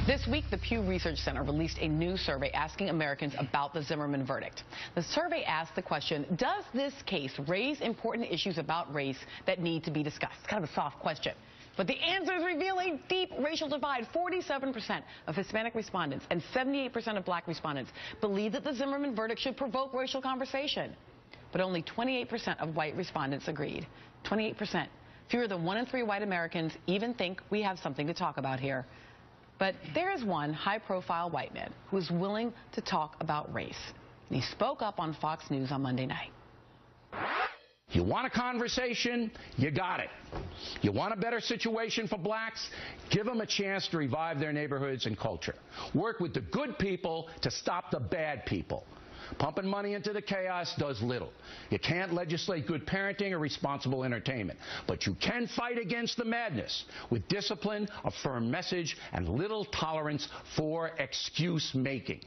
This week, the Pew Research Center released a new survey asking Americans about the Zimmerman verdict. The survey asked the question, does this case raise important issues about race that need to be discussed? It's kind of a soft question. But the answers reveal a deep racial divide. 47% of Hispanic respondents and 78% of black respondents believe that the Zimmerman verdict should provoke racial conversation. But only 28% of white respondents agreed. 28%. Fewer than 1 in 3 white Americans even think we have something to talk about here. But there is one high-profile white man who is willing to talk about race. And he spoke up on Fox News on Monday night. You want a conversation? You got it. You want a better situation for blacks? Give them a chance to revive their neighborhoods and culture. Work with the good people to stop the bad people. Pumping money into the chaos does little. You can't legislate good parenting or responsible entertainment, but you can fight against the madness with discipline, a firm message, and little tolerance for excuse-making.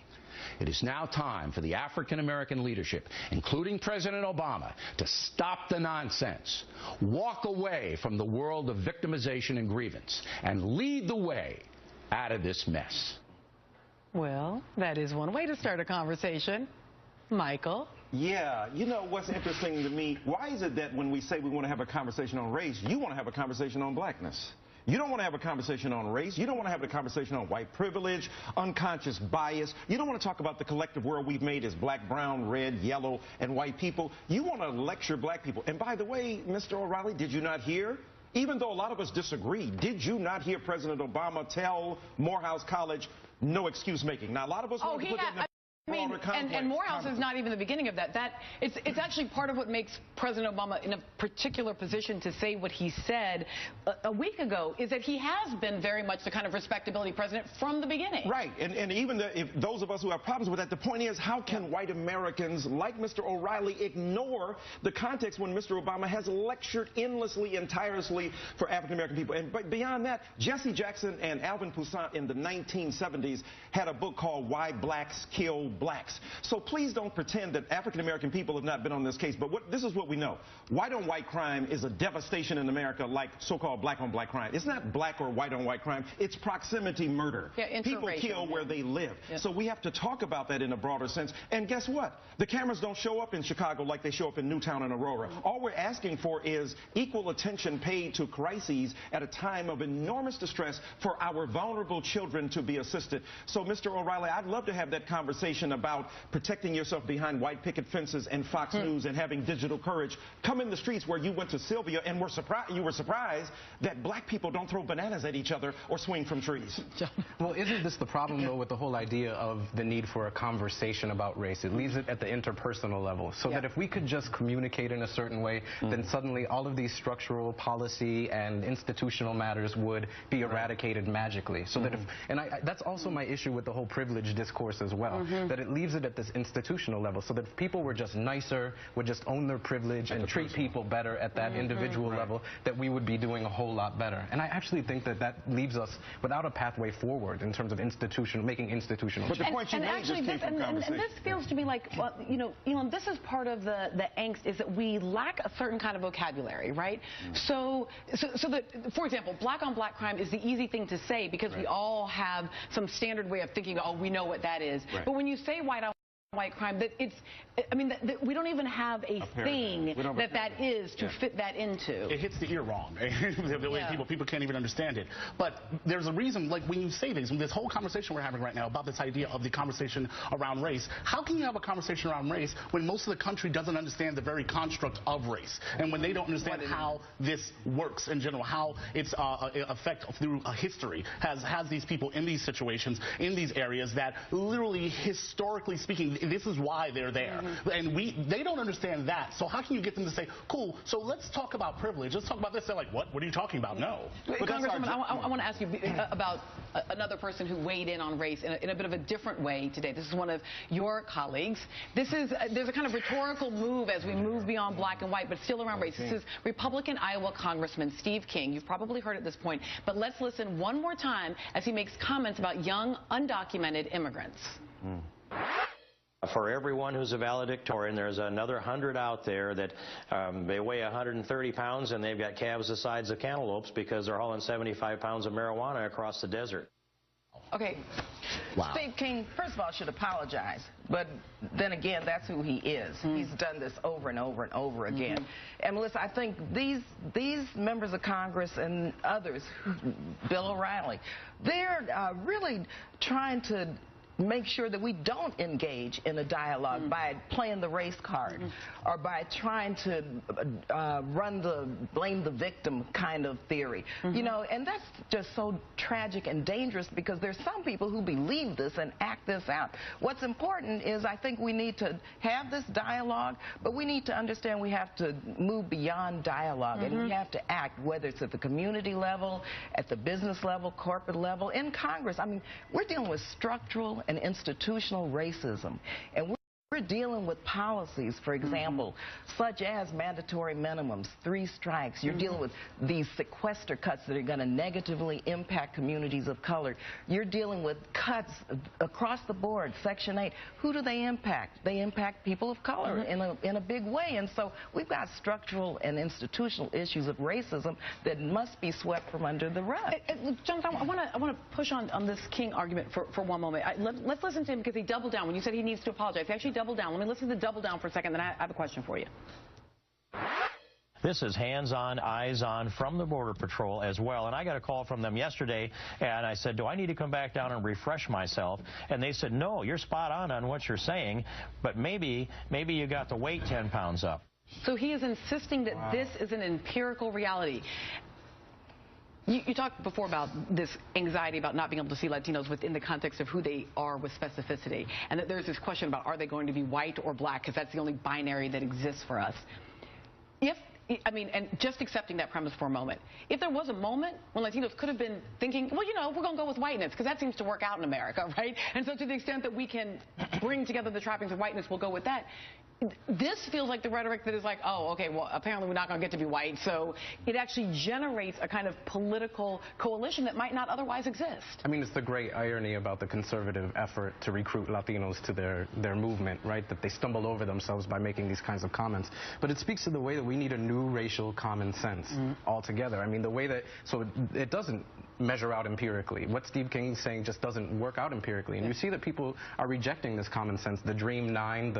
It is now time for the African-American leadership, including President Obama, to stop the nonsense, walk away from the world of victimization and grievance, and lead the way out of this mess. Well, that is one way to start a conversation. Michael? Yeah, you know what's interesting to me? Why is it that when we say we want to have a conversation on race, you want to have a conversation on blackness? You don't want to have a conversation on race. You don't want to have a conversation on white privilege, unconscious bias. You don't want to talk about the collective world we've made as black, brown, red, yellow, and white people. You want to lecture black people. And by the way, Mr. O'Reilly, did you not hear? Even though a lot of us disagree, did you not hear President Obama tell Morehouse College no excuse making? Now, a lot of us want to put that in the and Morehouse is not even the beginning of that. It's actually part of what makes President Obama in a particular position to say what he said a week ago, is that he has been very much the kind of respectability president from the beginning. Right, and even if those of us who have problems with that, the point is, how can white Americans like Mr. O'Reilly ignore the context when Mr. Obama has lectured endlessly and tirelessly for African American people? And but beyond that, Jesse Jackson and Alvin Toussaint in the 1970s had a book called Why Blacks Kill Blacks. So please don't pretend that African American people have not been on this case. But this is what we know. White on white crime is a devastation in America, like so-called black on black crime. It's not black or white on white crime. It's proximity murder. People kill where they live. So we have to talk about that in a broader sense. And guess what? The cameras don't show up in Chicago like they show up in Newtown and Aurora. All we're asking for is equal attention paid to crises at a time of enormous distress for our vulnerable children to be assisted. So, Mr. O'Reilly, I'd love to have that conversation about protecting yourself behind white picket fences and Fox News and having digital courage. Come in the streets where you went to Sylvia and you were surprised that black people don't throw bananas at each other or swing from trees. Well, isn't this the problem, though, with the whole idea of the need for a conversation about race? It leaves it at the interpersonal level, so that if we could just communicate in a certain way, then suddenly all of these structural, policy, and institutional matters would be eradicated magically. So that that's also my issue with the whole privilege discourse as well. That it leaves it at this institutional level, so that if people were just nicer, would just own their privilege and treat people better at that individual level, that we would be doing a whole lot better. And I actually think that that leaves us without a pathway forward in terms of making institutional change. But the point you made just came from conversation. And this feels to me like, well, you know, this is part of the angst, is that we lack a certain kind of vocabulary, right? So that, for example, black on black crime is the easy thing to say because we all have some standard way of thinking, oh, we know what that is. But when you say white on white crime, that it's, I mean, that we don't even have a thing that is to fit that into. It hits the ear wrong. The way people can't even understand it. But there's a reason, like when you say this whole conversation we're having right now about this idea of the conversation around race, how can you have a conversation around race when most of the country doesn't understand the very construct of race, and when they don't understand how this works in general, how its effect through history has these people in these situations, in these areas that literally, historically speaking, this is why they're there. And they don't understand that. So how can you get them to say, cool, so let's talk about privilege. Let's talk about this. They're like, what? What are you talking about? No. Congresswoman, I want to ask you about another person who weighed in on race in a bit of a different way today. This is one of your colleagues. There's a kind of rhetorical move as we move beyond black and white, but still around race. This is Republican Iowa Congressman Steve King. You've probably heard at this point, but let's listen one more time as he makes comments about young, undocumented immigrants. For everyone who's a valedictorian, there's another 100 out there that they weigh 130 pounds and they've got calves the size of cantaloupes because they're hauling 75 pounds of marijuana across the desert. Okay. Wow. Steve King, first of all, should apologize. But then again, that's who he is. He's done this over and over and over again. And Melissa, I think these members of Congress and others, Bill O'Reilly, they're really trying to make sure that we don't engage in a dialogue by playing the race card or by trying to run the blame the victim kind of theory. You know, and that's just so tragic and dangerous because there's some people who believe this and act this out. What's important is I think we need to have this dialogue, but we need to understand we have to move beyond dialogue and we have to act, whether it's at the community level, at the business level, corporate level, in Congress. I mean, we're dealing with structural and institutional racism, and we're dealing with policies, for example, such as mandatory minimums, 3 strikes. You're dealing with these sequester cuts that are going to negatively impact communities of color. You're dealing with cuts across the board, Section 8. Who do they impact? They impact people of color in a big way. And so we've got structural and institutional issues of racism that must be swept from under the rug. Jonathan, I want to push on this King argument for one moment. Let's listen to him because he doubled down. When you said he needs to apologize, he actually double down. Let me listen to double down for a second, then I have a question for you. This is hands-on, eyes-on from the Border Patrol as well. And I got a call from them yesterday, and I said, do I need to come back down and refresh myself? And they said, no, you're spot on what you're saying, but maybe you got the weight 10 pounds up. So he is insisting that this is an empirical reality. You talked before about this anxiety about not being able to see Latinos within the context of who they are with specificity, and that there's this question about are they going to be white or black, because that's the only binary that exists for us. And just accepting that premise for a moment, if there was a moment when Latinos could have been thinking, well, you know, we're going to go with whiteness because that seems to work out in America, right? And so to the extent that we can bring together the trappings of whiteness, we'll go with that. This feels like the rhetoric that is like, oh, okay, well, apparently we're not going to get to be white. So it actually generates a kind of political coalition that might not otherwise exist. I mean, it's the great irony about the conservative effort to recruit Latinos to their movement, right? That they stumble over themselves by making these kinds of comments. But it speaks to the way that we need a new racial common sense altogether. I mean, the way that, so it doesn't measure out empirically. What Steve King's saying just doesn't work out empirically. And you see that people are rejecting this common sense. The Dream 9,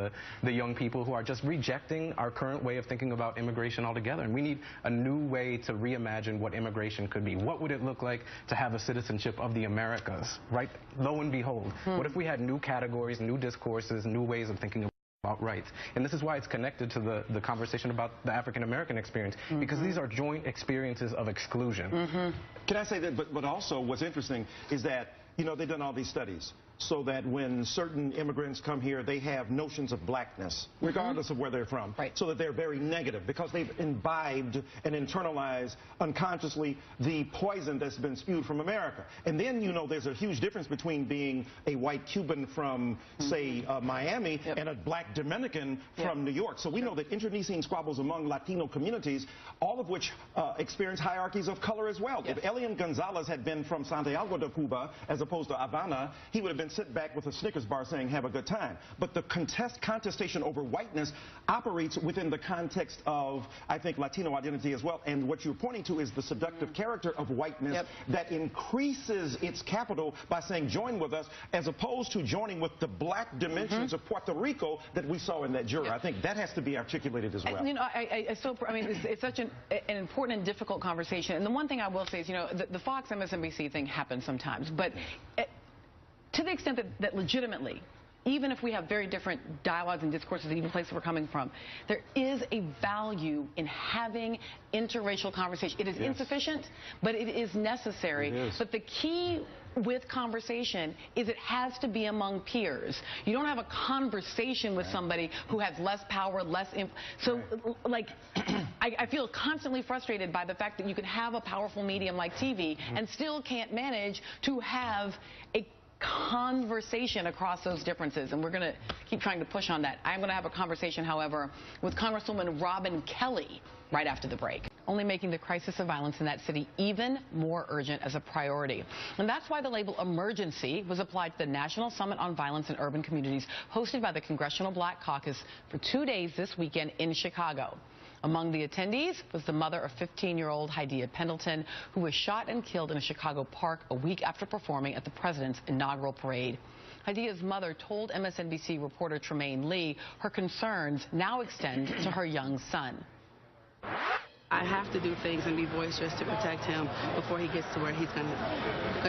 the young people who are just rejecting our current way of thinking about immigration altogether. And we need a new way to reimagine what immigration could be. What would it look like to have a citizenship of the Americas, right? Lo and behold, what if we had new categories, new discourses, new ways of thinking about rights? And this is why it's connected to the conversation about the African-American experience, because these are joint experiences of exclusion. Can I say that, but also what's interesting is that, you know, they've done all these studies so that when certain immigrants come here, they have notions of blackness, regardless of where they're from, so that they're very negative because they've imbibed and internalized unconsciously the poison that's been spewed from America. And then, you know, there's a huge difference between being a white Cuban from, say, Miami and a black Dominican from New York. So we know that internecine squabbles among Latino communities, all of which experience hierarchies of color as well. If Elian Gonzalez had been from Santiago de Cuba as opposed to Havana, he would have been sit back with a Snickers bar saying, have a good time. But the contestation over whiteness operates within the context of, I think, Latino identity as well. And what you're pointing to is the seductive character of whiteness that increases its capital by saying, join with us, as opposed to joining with the black dimensions of Puerto Rico that we saw in that juror. I think that has to be articulated as well. You know, I mean, it's such an important and difficult conversation. And the one thing I will say is, you know, the Fox MSNBC thing happens sometimes, but to the extent that legitimately, even if we have very different dialogues and discourses in even places we're coming from, there is a value in having interracial conversation. It is insufficient, but it is necessary. But the key with conversation is it has to be among peers. You don't have a conversation with somebody who has less power, less like I feel constantly frustrated by the fact that you can have a powerful medium like TV and still can't manage to have a conversation across those differences, and we're going to keep trying to push on that. I'm going to have a conversation, however, with Congresswoman Robin Kelly right after the break, only making the crisis of violence in that city even more urgent as a priority. And that's why the label emergency was applied to the National Summit on Violence in Urban Communities hosted by the Congressional Black Caucus for 2 days this weekend in Chicago. Among the attendees was the mother of 15-year-old Hydea Pendleton, who was shot and killed in a Chicago park a week after performing at the president's inaugural parade. Hydea's mother told MSNBC reporter Tremaine Lee her concerns now extend to her young son. I have to do things and be boisterous to protect him before he gets to where he's going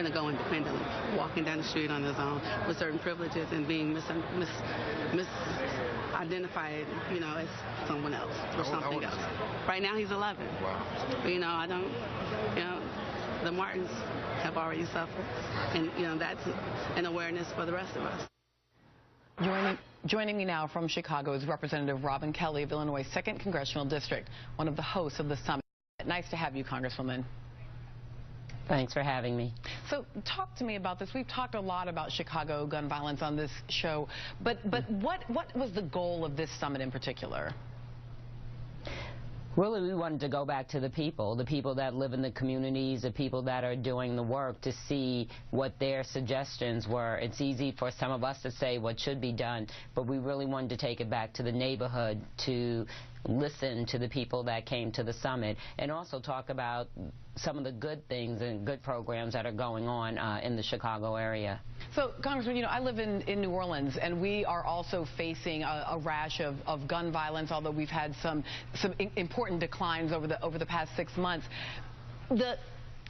to go independently, walking down the street on his own with certain privileges and being misidentified, you know, as someone else or something else. Right now he's 11. Wow. But, you know, I don't, you know, the Martins have already suffered, and, you know, that's an awareness for the rest of us. Joining me now from Chicago is Representative Robin Kelly of Illinois' 2nd Congressional District, one of the hosts of the summit. Nice to have you, Congresswoman. Thanks for having me. So talk to me about this. We've talked a lot about Chicago gun violence on this show, but what was the goal of this summit in particular? Really, we wanted to go back to the people that live in the communities, the people that are doing the work, to see what their suggestions were. It's easy for some of us to say what should be done, but we really wanted to take it back to the neighborhood, to listen to the people that came to the summit, and also talk about some of the good things and good programs that are going on in the Chicago area. So, Congressman, you know, I live in New Orleans, and we are also facing a rash of gun violence, although we've had some important declines over the past 6 months.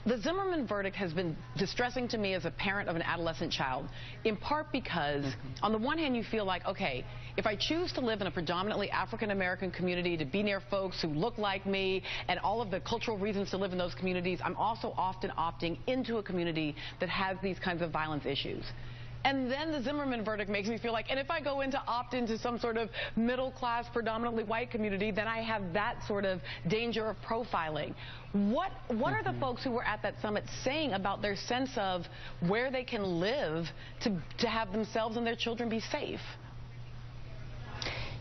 The Zimmerman verdict has been distressing to me as a parent of an adolescent child, in part because, on the one hand, you feel like, okay, if I choose to live in a predominantly African-American community, to be near folks who look like me, and all of the cultural reasons to live in those communities, I'm also often opting into a community that has these kinds of violence issues. And then the Zimmerman verdict makes me feel like, and if I go opt into some sort of middle-class, predominantly white community, then I have that sort of danger of profiling. What are the folks who were at that summit saying about their sense of where they can live to have themselves and their children be safe?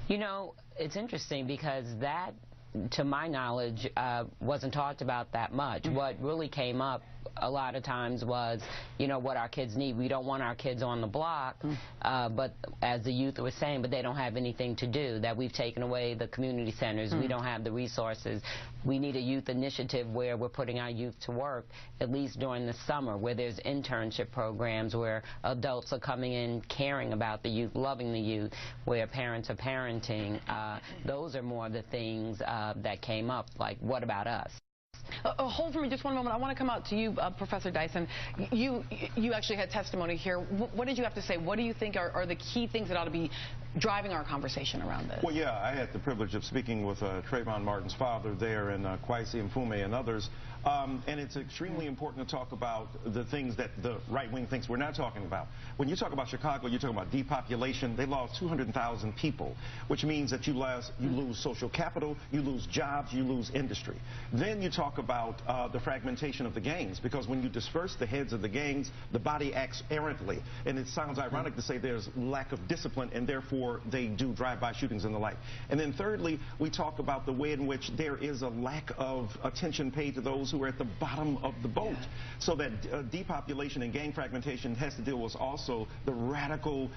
You know, it's interesting because that, to my knowledge, wasn't talked about that much. What really came up a lot of times was, you know, what our kids need. We don't want our kids on the block, but as the youth were saying, but they don't have anything to do, that we've taken away the community centers. We don't have the resources. We need a youth initiative where we're putting our youth to work, at least during the summer, where there's internship programs, where adults are coming in caring about the youth, loving the youth, where parents are parenting. Those are more of the things that came up, like, what about us? Hold for me just one moment. I want to come out to you, Professor Dyson. You actually had testimony here. What did you have to say? What do you think are the key things that ought to be driving our conversation around this? Well, yeah, I had the privilege of speaking with Trayvon Martin's father there, and Kwesi Mfume and others. And it's extremely important to talk about the things that the right wing thinks we're not talking about. When you talk about Chicago, you're talking about depopulation. They lost 200,000 people, which means that you lose social capital, you lose jobs, you lose industry. Then you talk about the fragmentation of the gangs, because when you disperse the heads of the gangs, the body acts errantly. And it sounds ironic to say there's lack of discipline, and therefore they do drive-by shootings and the like. And then thirdly, we talk about the way in which there is a lack of attention paid to those who are at the bottom of the boat. So that depopulation and gang fragmentation has to deal with also the radical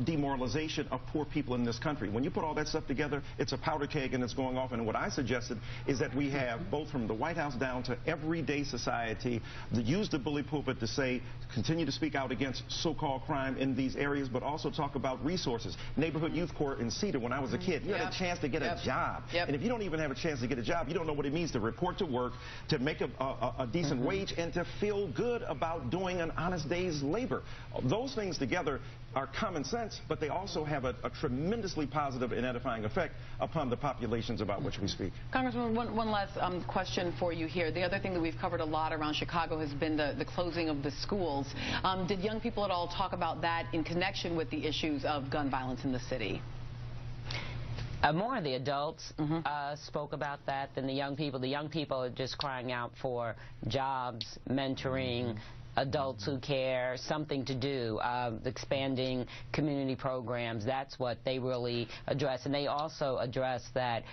demoralization of poor people in this country. When you put all that stuff together, it's a powder keg and it's going off. And what I suggested is that we have, both from the White House down to everyday society, use the bully pulpit to say, continue to speak out against so-called crime in these areas, but also talk about resources. Neighborhood Youth Corps in Cedar, when I was a kid, you had a chance to get a job. And if you don't even have a chance to get a job, you don't know what it means to report to work, to make a decent wage, and to feel good about doing an honest day's labor. Those things together are common sense, but they also have a tremendously positive and edifying effect upon the populations about which we speak. Congressman, one last question for you here. The other thing that we've covered a lot around Chicago has been the closing of the schools. Did young people at all talk about that in connection with the issues of gun violence in the city? More of the adults spoke about that than the young people. The young people are just crying out for jobs, mentoring, adults who care, something to do, expanding community programs. That's what they really address. And they also address that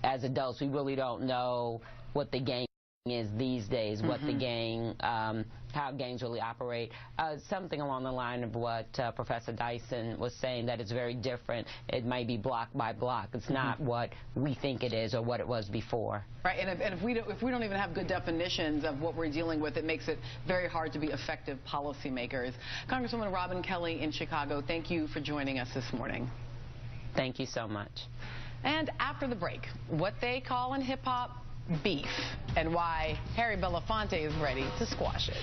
as adults, we really don't know what the gang is these days, what the gang, how gangs really operate. Something along the line of what Professor Dyson was saying, that it's very different. It might be block by block. It's not what we think it is or what it was before. Right, and if we don't even have good definitions of what we're dealing with, it makes it very hard to be effective policymakers. Congresswoman Robin Kelly in Chicago, thank you for joining us this morning. Thank you so much. And after the break, what they call in hip-hop beef, and why Harry Belafonte is ready to squash it.